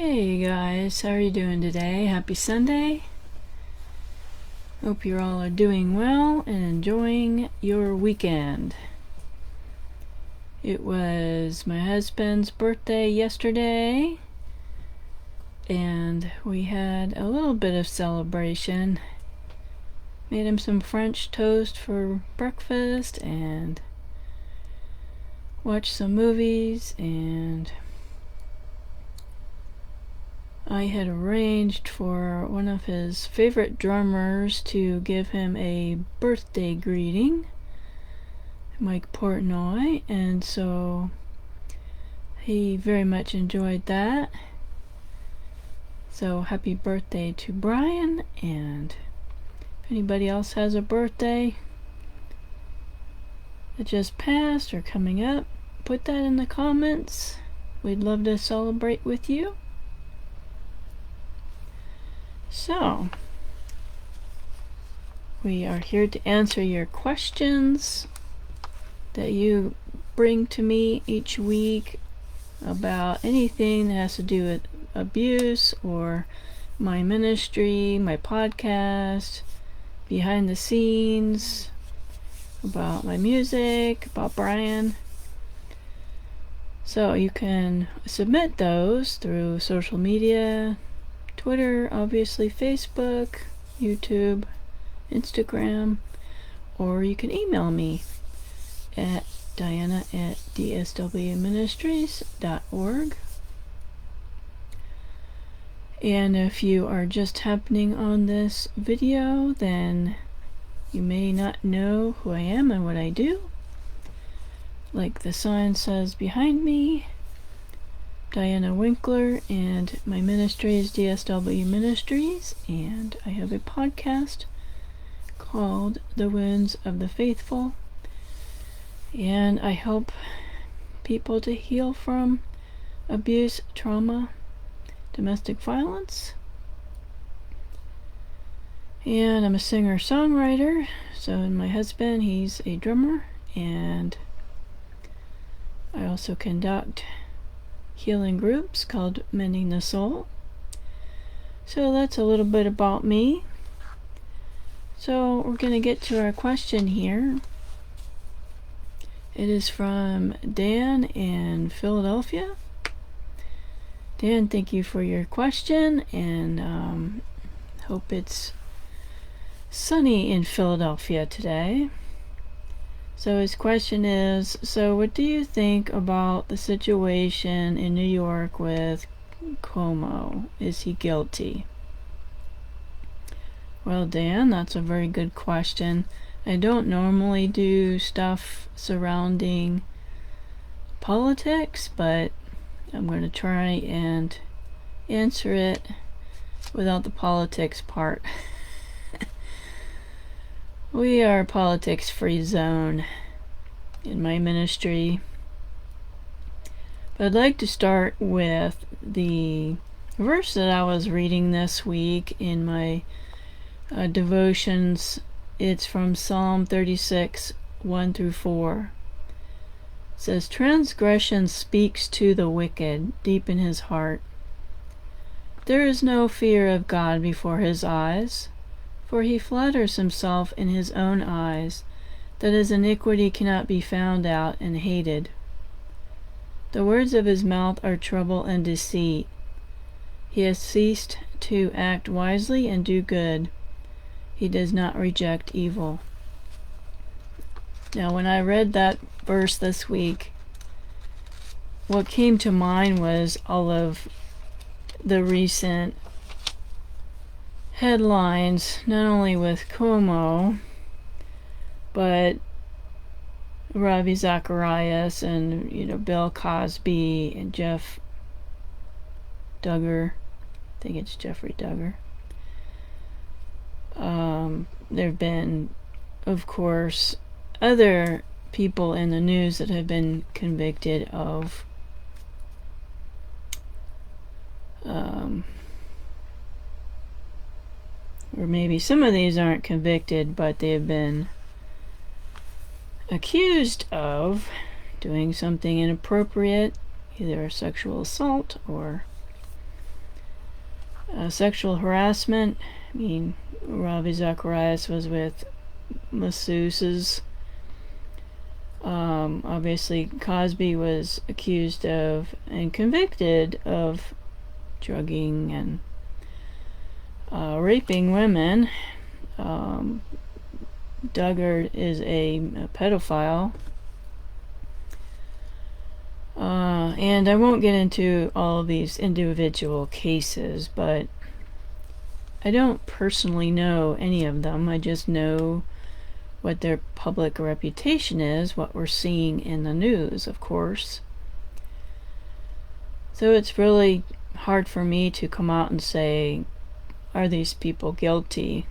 Hey guys, how are you doing today? Happy Sunday. Hope you all are doing well and enjoying your weekend. It was my husband's birthday yesterday, and we had a little bit of celebration. Made him some French toast for breakfast and watched some movies, and I had arranged for one of his favorite drummers to give him a birthday greeting, Mike Portnoy, and so he very much enjoyed that. So happy birthday to Brian, and if anybody else has a birthday that just passed or coming up, put that in the comments. We'd love to celebrate with you. So, we are here to answer your questions that you bring to me each week about anything that has to do with abuse or my ministry, my podcast, behind the scenes, about my music, about Brian. So you can submit those through social media, Twitter, obviously, Facebook, YouTube, Instagram, or you can email me at diana@dswministries.org. And if you are just happening on this video, then you may not know who I am and what I do. Like the sign says behind me, Diana Winkler, and my ministry is DSW Ministries, and I have a podcast called The Wounds of the Faithful, and I help people to heal from abuse, trauma, domestic violence. And I'm a singer-songwriter, so my husband, he's a drummer, and I also conduct healing groups called Mending the Soul. So that's a little bit about me. So we're going to get to our question here. It is from Dan in Philadelphia. Dan, thank you for your question, and hope it's sunny in Philadelphia today. So his question is, so what do you think about the situation in New York with Cuomo? Is he guilty? Well, Dan, that's a very good question. I don't normally do stuff surrounding politics, but I'm going to try and answer it without the politics part. We are a politics-free zone in my ministry. But I'd like to start with the verse that I was reading this week in my devotions. It's from Psalm 36, 1 through 4. It says, "Transgression speaks to the wicked deep in his heart. There is no fear of God before his eyes. For he flatters himself in his own eyes, that his iniquity cannot be found out and hated. The words of his mouth are trouble and deceit. He has ceased to act wisely and do good. He does not reject evil." Now, when I read that verse this week, what came to mind was all of the recent headlines, not only with Cuomo, but Ravi Zacharias and, Bill Cosby and Jeff Duggar. I think it's Jeffrey Duggar. There have been, of course, other people in the news that have been convicted of or maybe some of these aren't convicted, but they have been accused of doing something inappropriate, either a sexual assault or Sexual harassment. I mean, Ravi Zacharias was with masseuses. Obviously, Cosby was accused of and convicted of drugging and raping women. Duggar is a pedophile. And I won't get into all of these individual cases, but I don't personally know any of them. I just know what their public reputation is, what we're seeing in the news, of course. So it's really hard for me to come out and say, are these people guilty?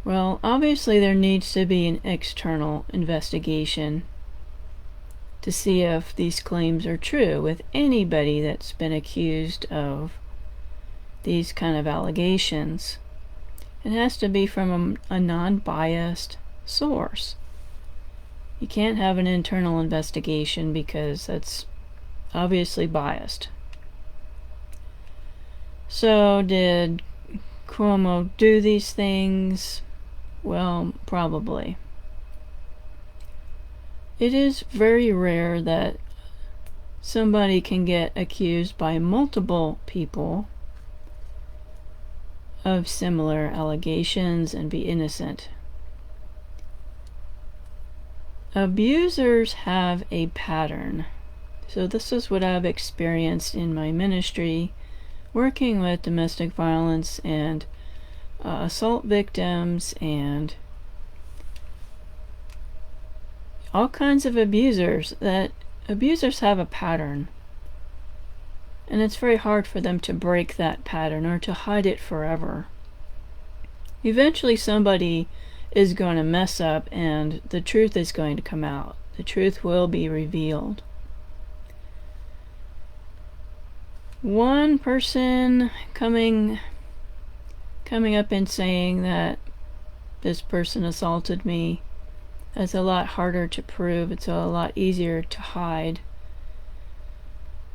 Well, obviously there needs to be an external investigation to see if these claims are true with anybody that's been accused of these kind of allegations. It has to be from a non-biased source. You can't have an internal investigation because that's obviously biased. So did Cuomo do these things? Well, probably. It is very rare that somebody can get accused by multiple people of similar allegations and be innocent. Abusers have a pattern. So this is what I've experienced in my ministry, working with domestic violence and assault victims and all kinds of abusers. That abusers have a pattern, and it's very hard for them to break that pattern or to hide it forever. Eventually somebody is going to mess up and the truth is going to come out. The truth will be revealed. One person coming up and saying that this person assaulted me, that's a lot harder to prove. It's a lot easier to hide,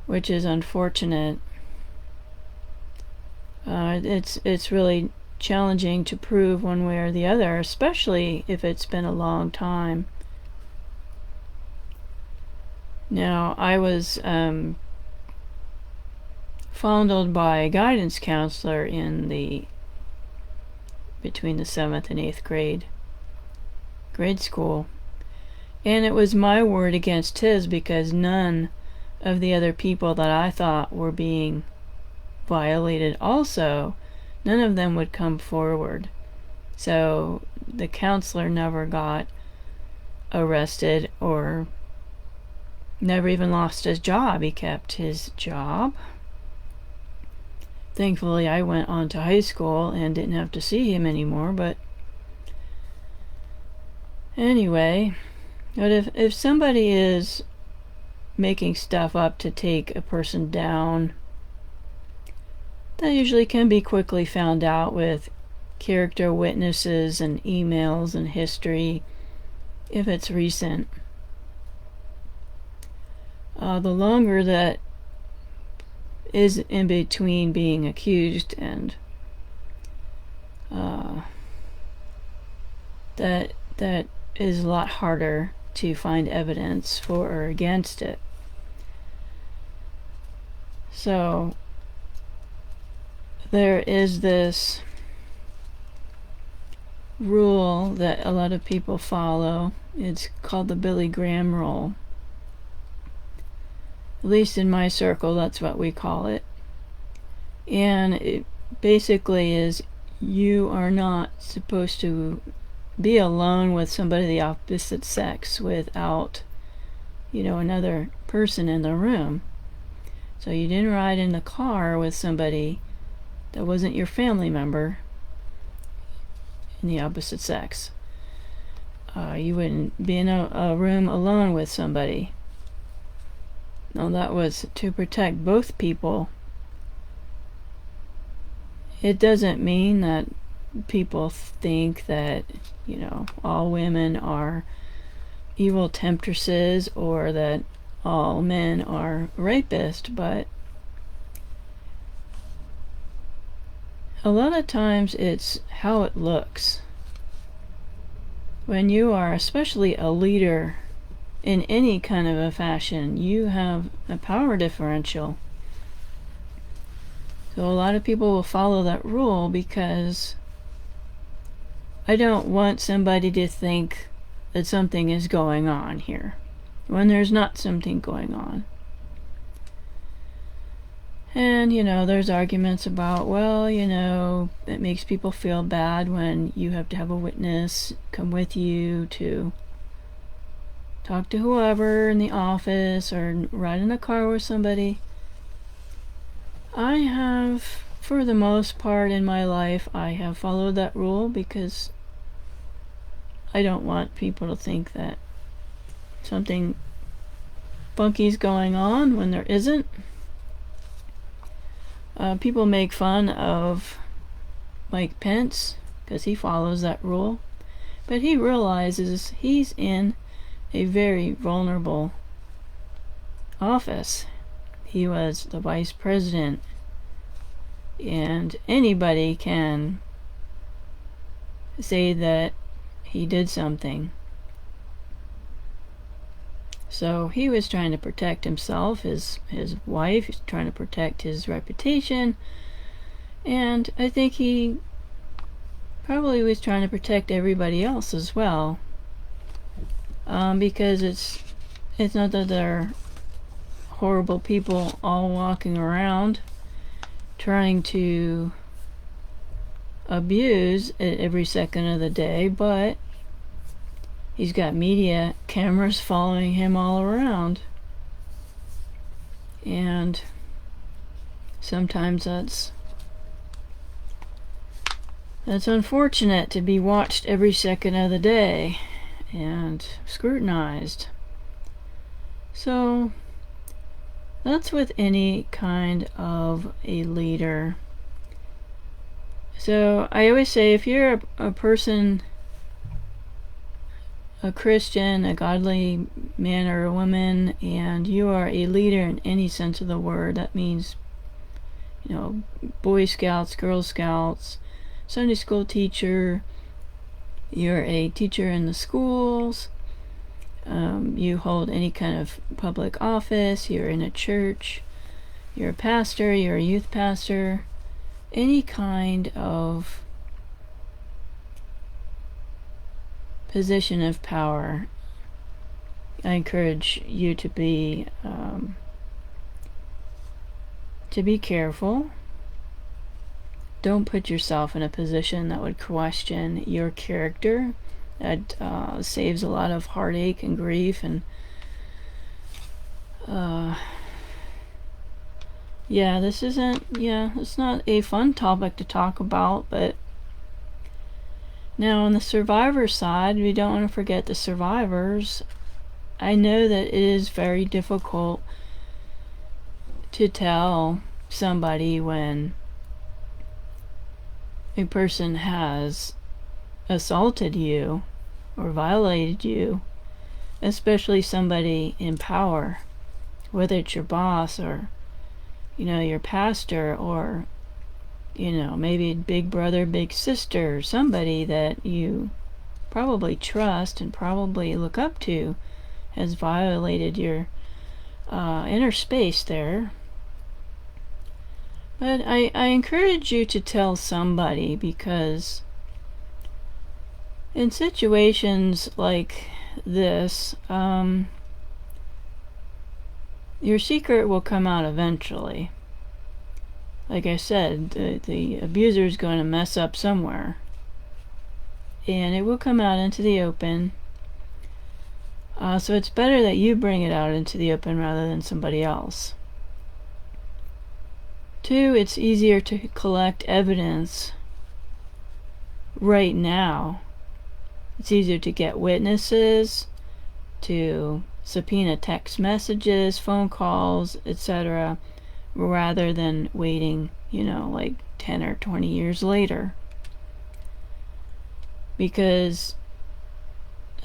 which is unfortunate. It's really challenging to prove one way or the other, especially if it's been a long time. Now, I was fondled by a guidance counselor between the 7th and 8th grade school, and it was my word against his because none of the other people that I thought were being violated also, none of them would come forward. So the counselor never got arrested or never even lost his job. He kept his job. Thankfully, I went on to high school and didn't have to see him anymore, but anyway, but if somebody is making stuff up to take a person down, that usually can be quickly found out with character witnesses and emails and history, if it's recent. The longer that is in between being accused and that is a lot harder to find evidence for or against it. So there is this rule that a lot of people follow. It's called the Billy Graham rule. At least in my circle, that's what we call it. And it basically is, you are not supposed to be alone with somebody of the opposite sex without, another person in the room. So you didn't ride in the car with somebody that wasn't your family member in the opposite sex. You wouldn't be in a room alone with somebody. No, that was to protect both people. It doesn't mean that people think that, all women are evil temptresses or that all men are rapists, but a lot of times it's how it looks. When you are especially a leader in any kind of a fashion, you have a power differential. So a lot of people will follow that rule because I don't want somebody to think that something is going on here when there's not something going on. And, there's arguments about, well, it makes people feel bad when you have to have a witness come with you to talk to whoever in the office or ride in a car with somebody. I have, for the most part in my life, I have followed that rule because I don't want people to think that something funky is going on when there isn't. People make fun of Mike Pence because he follows that rule, but he realizes he's in a very vulnerable office. He was the vice president, and anybody can say that he did something. So he was trying to protect himself, his wife, he's trying to protect his reputation, and I think he probably was trying to protect everybody else as well, because it's not that they're horrible people all walking around trying to abuse it every second of the day, but he's got media cameras following him all around, and sometimes that's unfortunate to be watched every second of the day and scrutinized. So that's with any kind of a leader. So I always say, if you're a person, a Christian, a godly man or a woman, and you are a leader in any sense of the word, that means, Boy Scouts, Girl Scouts, Sunday school teacher, you're a teacher in the schools, you hold any kind of public office, you're in a church, you're a pastor, you're a youth pastor, any kind of position of power, I encourage you to be careful. Don't put yourself in a position that would question your character. That saves a lot of heartache and grief, and it's not a fun topic to talk about. But now on the survivor side, we don't want to forget the survivors. I know that it is very difficult to tell somebody when a person has assaulted you or violated you, especially somebody in power, whether it's your boss or your pastor, or maybe big brother, big sister, somebody that you probably trust and probably look up to has violated your inner space there. But I encourage you to tell somebody, because in situations like this, your secret will come out eventually. Like I said, the abuser is going to mess up somewhere, and it will come out into the open. So it's better that you bring it out into the open rather than somebody else. 2, it's easier to collect evidence right now. It's easier to get witnesses, to subpoena text messages, phone calls, etc., rather than waiting, like 10 or 20 years later. Because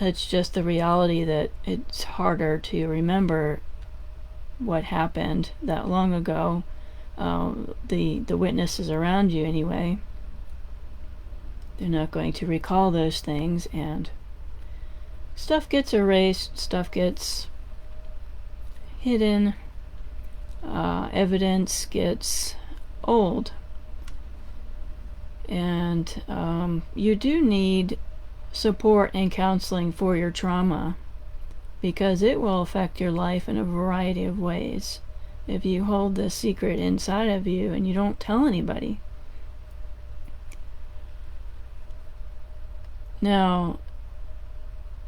it's just the reality that it's harder to remember what happened that long ago the witnesses around you anyway. They're not going to recall those things, and stuff gets erased, stuff gets hidden, evidence gets old. And you do need support and counseling for your trauma, because it will affect your life in a variety of ways if you hold the secret inside of you and you don't tell anybody. Now,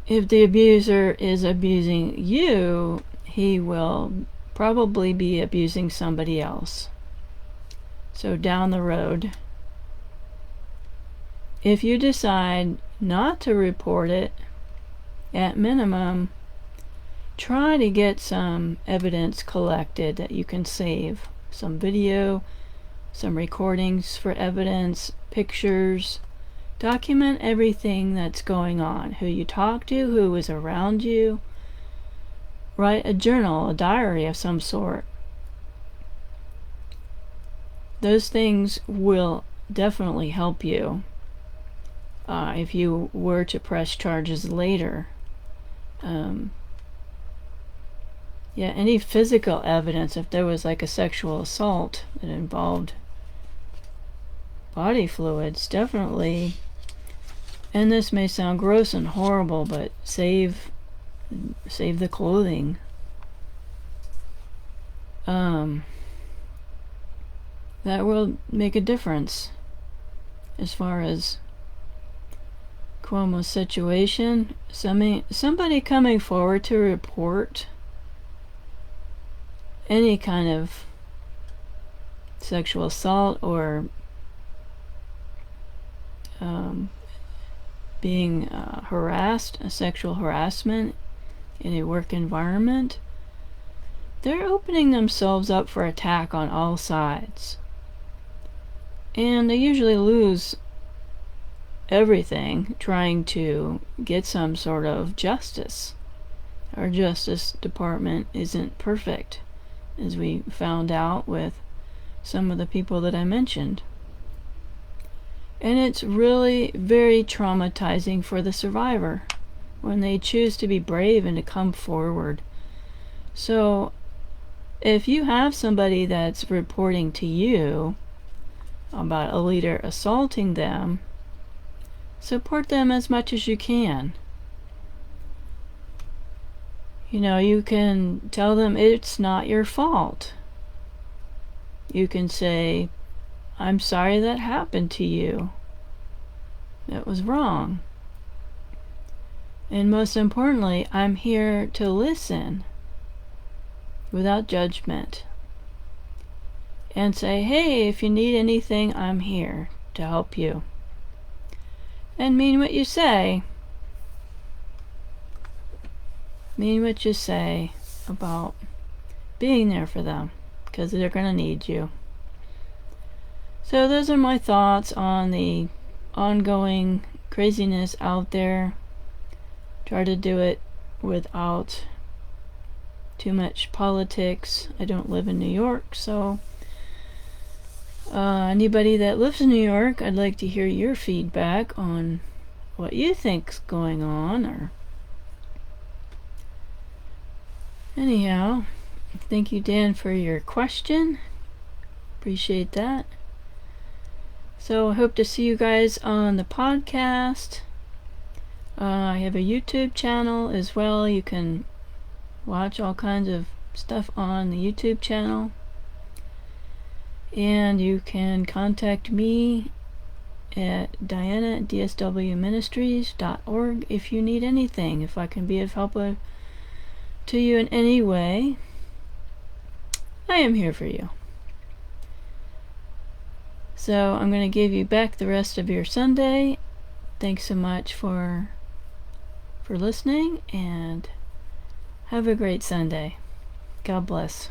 if the abuser is abusing you, he will probably be abusing somebody else. So down the road, if you decide not to report it, at minimum, try to get some evidence collected that you can save. Some video, some recordings for evidence, pictures. Document everything that's going on, who you talked to, who was around you. Write a journal, a diary of some sort. Those things will definitely help you if you were to press charges later. Yeah, any physical evidence, if there was like a sexual assault that involved body fluids, definitely. And this may sound gross and horrible, but save the clothing. That will make a difference as far as Cuomo's situation. Somebody coming forward to report any kind of sexual assault or being harassed, a sexual harassment in a work environment, they're opening themselves up for attack on all sides. And they usually lose everything trying to get some sort of justice. Our Justice Department isn't perfect, as we found out with some of the people that I mentioned. And it's really very traumatizing for the survivor when they choose to be brave and to come forward. So if you have somebody that's reporting to you about a leader assaulting them, support them as much as you can. You know, you can tell them it's not your fault. You can say, I'm sorry that happened to you. That was wrong. And most importantly, I'm here to listen without judgment. And say, hey, if you need anything, I'm here to help you. And mean what you say. Mean what you say about being there for them, because they're going to need you. So those are my thoughts on the ongoing craziness out there. Try to do it without too much politics. I don't live in New York, so anybody that lives in New York, I'd like to hear your feedback on what you think's going on. Or anyhow, thank you, Dan, for your question. Appreciate that. So I hope to see you guys on the podcast. I have a YouTube channel as well. You can watch all kinds of stuff on the YouTube channel. And you can contact me at diana@dswministries.org if you need anything. If I can be of help to you in any way, I am here for you. So I'm going to give you back the rest of your Sunday. Thanks so much for listening, and have a great Sunday. God bless.